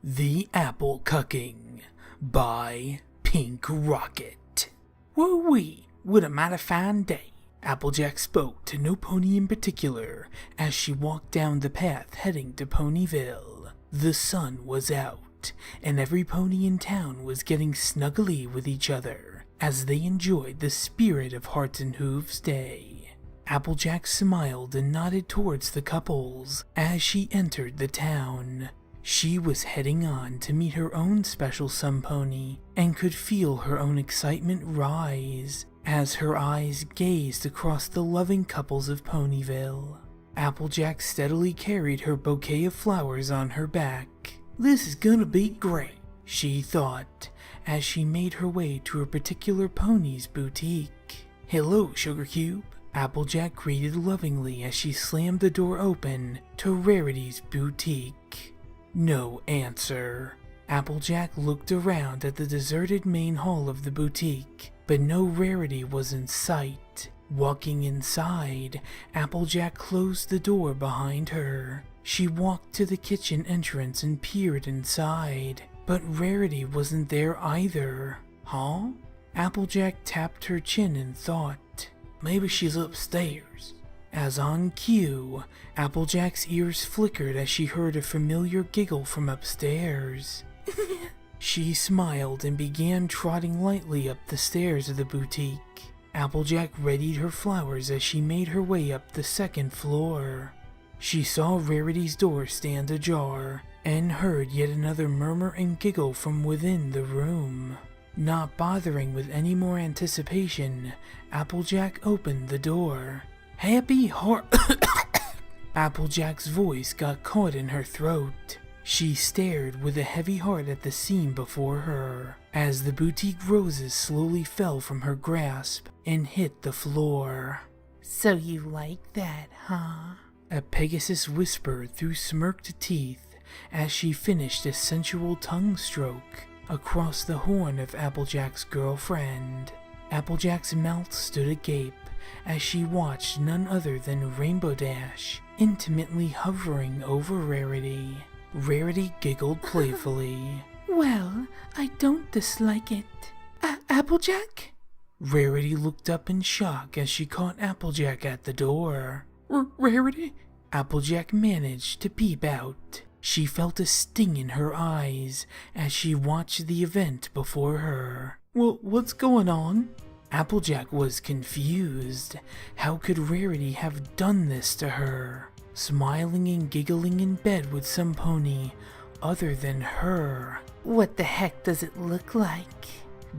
The AppleCucking by Pink Rocket. Woo-wee, what a mighty fine day. Applejack spoke to no pony in particular as she walked down the path heading to Ponyville. The sun was out, and every pony in town was getting snuggly with each other as they enjoyed the Spirit of Hearts and Hooves Day. Applejack smiled and nodded towards the couples as she entered the town. She was heading on to meet her own special sun pony and could feel her own excitement rise as her eyes gazed across the loving couples of Ponyville. Applejack steadily carried her bouquet of flowers on her back. "This is gonna be great," she thought, as she made her way to her particular pony's boutique. "Hello, Sugar Cube," Applejack greeted lovingly as she slammed the door open to Rarity's boutique. No answer. Applejack looked around at the deserted main hall of the boutique, but no Rarity was in sight. Walking inside, Applejack closed the door behind her. She walked to the kitchen entrance and peered inside, but Rarity wasn't there either. Huh? Applejack tapped her chin and thought, maybe she's upstairs. As on cue, Applejack's ears flickered as she heard a familiar giggle from upstairs. She smiled and began trotting lightly up the stairs of the boutique. Applejack readied her flowers as she made her way up the second floor. She saw Rarity's door stand ajar and heard yet another murmur and giggle from within the room. Not bothering with any more anticipation, Applejack opened the door. Happy heart. Applejack's voice got caught in her throat. She stared with a heavy heart at the scene before her as the boutique roses slowly fell from her grasp and hit the floor. "So you like that, huh?" A Pegasus whispered through smirked teeth as she finished a sensual tongue stroke across the horn of Applejack's girlfriend. Applejack's mouth stood agape as she watched none other than Rainbow Dash intimately hovering over Rarity. Rarity giggled playfully. "Well, I don't dislike it. Applejack?" Rarity looked up in shock as she caught Applejack at the door. Rarity?" Applejack managed to peep out. She felt a sting in her eyes as she watched the event before her. "Well, what's going on?" Applejack was confused. How could Rarity have done this to her? Smiling and giggling in bed with some pony other than her. "What the heck does it look like?"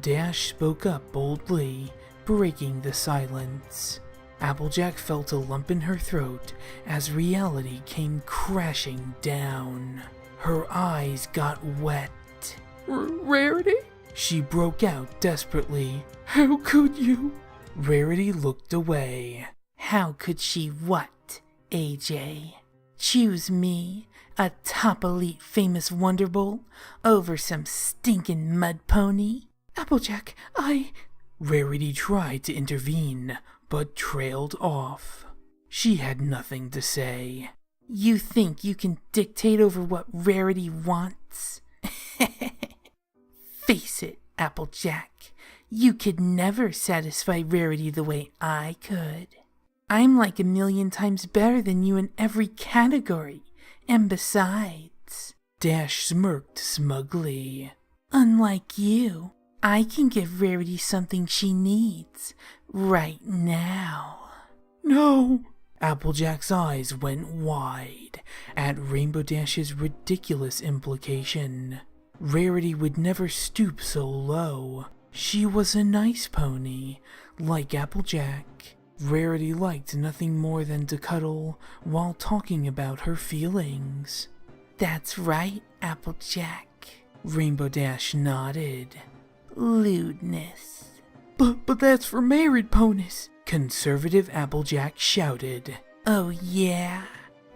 Dash spoke up boldly, breaking the silence. Applejack felt a lump in her throat as reality came crashing down. Her eyes got wet. Rarity?" She broke out desperately. "How could you?" Rarity looked away. "How could she what, AJ? Choose me, a top elite famous Wonderbolt, over some stinking mud pony?" "Applejack, Rarity tried to intervene, but trailed off. She had nothing to say. "You think you can dictate over what Rarity wants?" "Face it, Applejack, you could never satisfy Rarity the way I could. I'm like 1,000,000 times better than you in every category, and besides," Dash smirked smugly, "unlike you, I can give Rarity something she needs right now." "No!" Applejack's eyes went wide at Rainbow Dash's ridiculous implication. Rarity would never stoop so low. She was a nice pony, like Applejack. Rarity liked nothing more than to cuddle while talking about her feelings. "That's right, Applejack," Rainbow Dash nodded. "Lewdness." But that's for married ponies," conservative Applejack shouted. "Oh yeah?"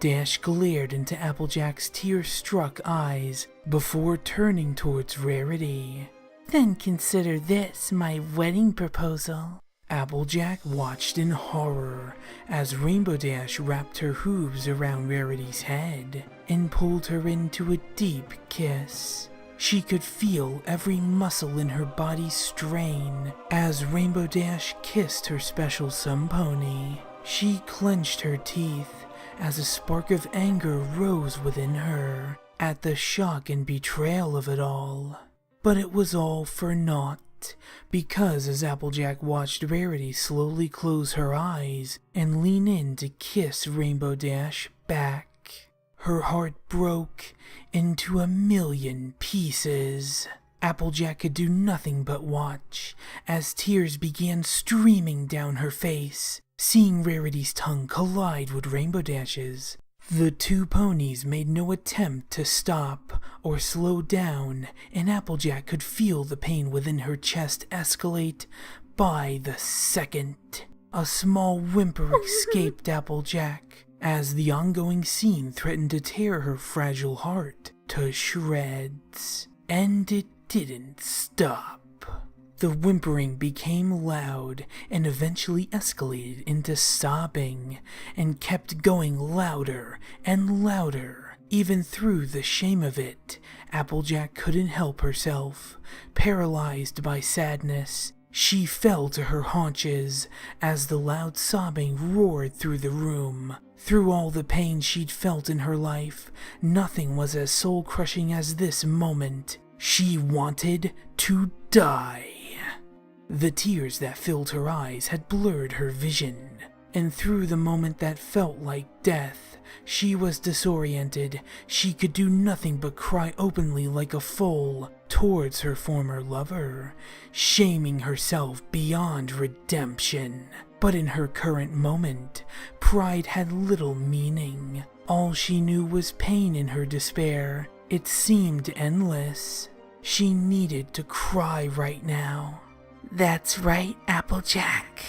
Dash glared into Applejack's tear-struck eyes before turning towards Rarity. "Then consider this my wedding proposal. Applejack watched in horror as Rainbow Dash wrapped her hooves around Rarity's head and pulled her into a deep kiss. She could feel every muscle in her body strain as Rainbow Dash kissed her special sun pony. She clenched her teeth as a spark of anger rose within her at the shock and betrayal of it all. But it was all for naught, because as Applejack watched Rarity slowly close her eyes and lean in to kiss Rainbow Dash back, her heart broke into a million pieces. Applejack could do nothing but watch as tears began streaming down her face, seeing Rarity's tongue collide with Rainbow Dash's. The two ponies made no attempt to stop or slow down, and Applejack could feel the pain within her chest escalate by the second. A small whimper escaped Applejack as the ongoing scene threatened to tear her fragile heart to shreds. And it didn't stop. The whimpering became loud and eventually escalated into sobbing and kept going louder and louder. Even through the shame of it, Applejack couldn't help herself. Paralyzed by sadness, she fell to her haunches as the loud sobbing roared through the room. Through all the pain she'd felt in her life, nothing was as soul-crushing as this moment. She wanted to die. The tears that filled her eyes had blurred her vision, and through the moment that felt like death, she was disoriented. She could do nothing but cry openly like a foal towards her former lover, shaming herself beyond redemption. But in her current moment, pride had little meaning. All she knew was pain in her despair. It seemed endless. She needed to cry right now. "That's right, Applejack,"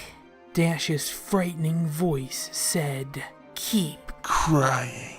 Dash's frightening voice said. "Keep crying."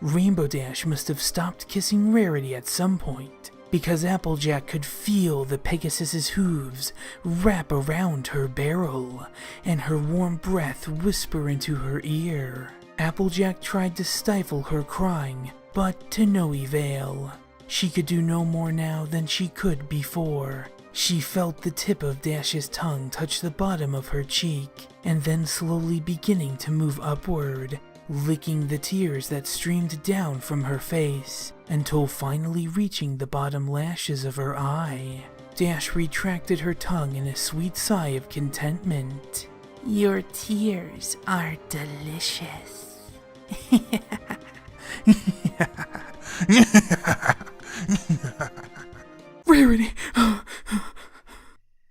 Rainbow Dash must have stopped kissing Rarity at some point, because Applejack could feel the Pegasus's hooves wrap around her barrel, and her warm breath whisper into her ear. Applejack tried to stifle her crying, but to no avail. She could do no more now than she could before. She felt the tip of Dash's tongue touch the bottom of her cheek, and then slowly beginning to move upward, licking the tears that streamed down from her face, until finally reaching the bottom lashes of her eye. Dash retracted her tongue in a sweet sigh of contentment. "Your tears are delicious." Rarity!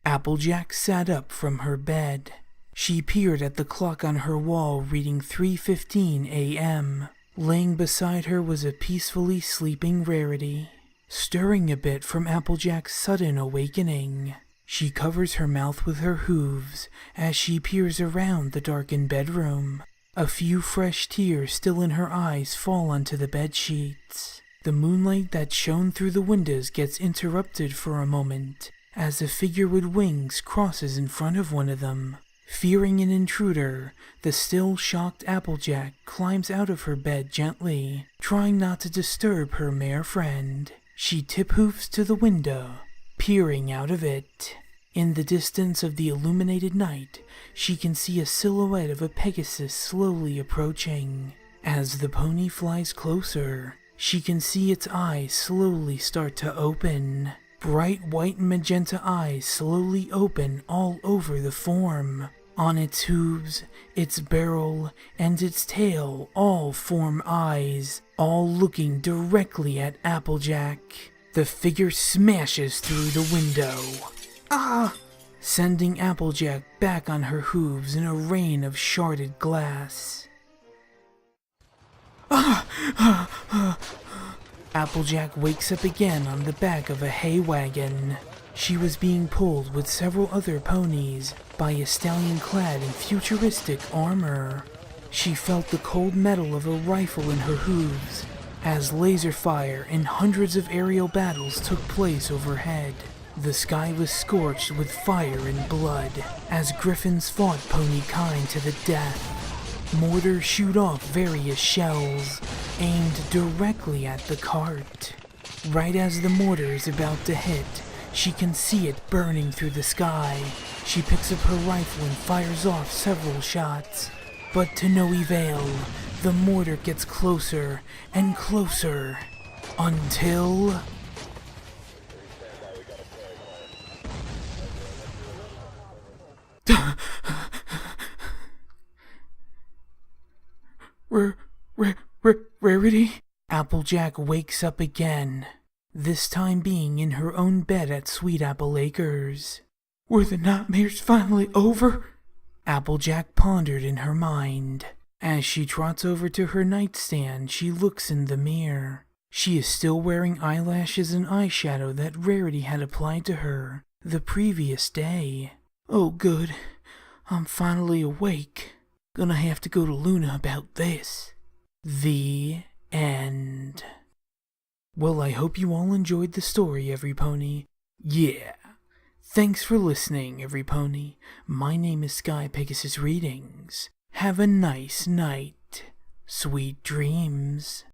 Applejack sat up from her bed. She peered at the clock on her wall reading 3:15 a.m. Laying beside her was a peacefully sleeping Rarity, stirring a bit from Applejack's sudden awakening. She covers her mouth with her hooves as she peers around the darkened bedroom. A few fresh tears still in her eyes fall onto the bed sheets. The moonlight that shone through the windows gets interrupted for a moment as a figure with wings crosses in front of one of them. Fearing an intruder, the still shocked Applejack climbs out of her bed gently, trying not to disturb her mare friend. She tip-hoofs to the window, peering out of it. In the distance of the illuminated night, she can see a silhouette of a Pegasus slowly approaching. As the pony flies closer, she can see its eyes slowly start to open. Bright white and magenta eyes slowly open all over the form. On its hooves, its barrel, and its tail all form eyes, all looking directly at Applejack. The figure smashes through the window, sending Applejack back on her hooves in a rain of sharded glass. Applejack wakes up again on the back of a hay wagon. She was being pulled with several other ponies by a stallion clad in futuristic armor. She felt the cold metal of a rifle in her hooves as laser fire and hundreds of aerial battles took place overhead. The sky was scorched with fire and blood as griffins fought ponykind to the death. Mortars shoot off various shells aimed directly at the cart. Right as the mortar is about to hit, she can see it burning through the sky. She picks up her rifle and fires off several shots, but to no avail. The mortar gets closer and closer until... Rarity? Applejack wakes up again, this time being in her own bed at Sweet Apple Acres. Were the nightmares finally over? Applejack pondered in her mind. As she trots over to her nightstand, she looks in the mirror. She is still wearing eyelashes and eyeshadow that Rarity had applied to her the previous day. Oh good, I'm finally awake. Gonna have to go to Luna about this. The end. Well, I hope you all enjoyed the story, Everypony. Yeah. Thanks for listening, Everypony. My name is Sky Pegasus Readings. Have a nice night. Sweet dreams.